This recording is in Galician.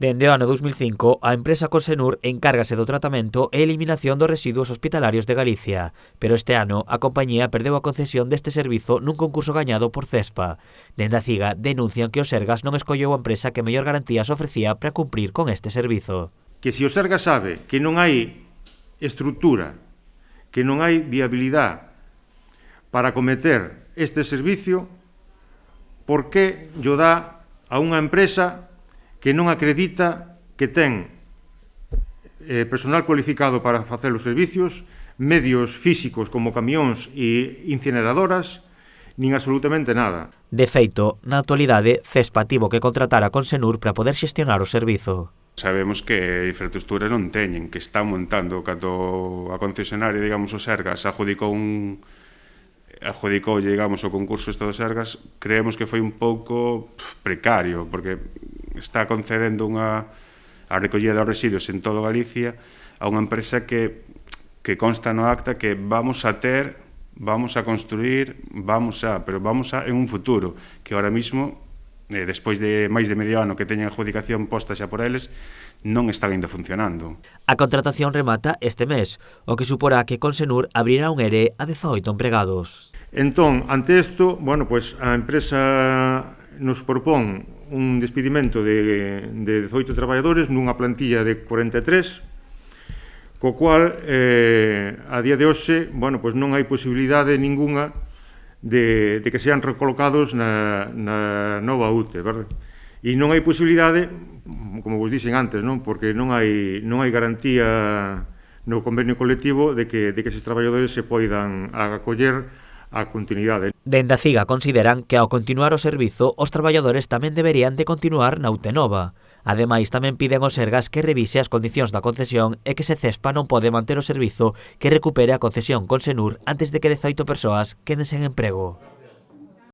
Dende o ano 2005, a empresa Consenur encárgase do tratamento e eliminación dos residuos hospitalarios de Galicia, pero este ano a compañía perdeu a concesión deste servizo nun concurso gañado por CESPA. Dende a CIGA denuncian que o Sergas non escolleu a empresa que mellor garantías ofrecía para cumprir con este servizo. Que se o Sergas sabe que non hai estrutura, que non hai viabilidade para acometer este servicio, por que llo dá a unha empresa que non acredita que ten personal cualificado para facer os servicios, medios físicos como camións e incineradoras, nin absolutamente nada. De feito, na actualidade, CESPA tivo que contratar a Consenur para poder xestionar o servizo. Sabemos que infraestructuras non teñen, que están montando, cando a concesionaria, digamos, o Sergas adjudicoulle, digamos, o concurso isto do Sergas, creemos que foi un pouco precario, porque está concedendo a recollida dos residuos en todo Galicia a unha empresa que consta no acta que vamos a construir, pero vamos a en un futuro, que ahora mismo, despois de máis de medio ano que teñen adjudicación posta xa por eles, non están ainda funcionando. A contratación remata este mes, o que suporá que Consenur abrirá un ERE a 18 empregados. Entón, ante isto, bueno, pues a empresa nos propón un despedimento de 18 traballadores nunha plantilla de 43, co cual, a día de hoxe, bueno, pues non hai posibilidade ninguna de que sean recolocados na nova UTE, verdad? E non hai posibilidade, como vos dixen antes, non? Porque non hai garantía no convenio colectivo de que eses traballadores se poidan acoller a continuidade. Dende a CIGA consideran que ao continuar o servizo, os traballadores tamén deberían de continuar na UTE nova. Ademais, tamén piden ao Sergas que revise as condicións da concesión e que se CESPA non pode manter o servizo que recupere a concesión Consenur antes de que 18 persoas queden sen emprego.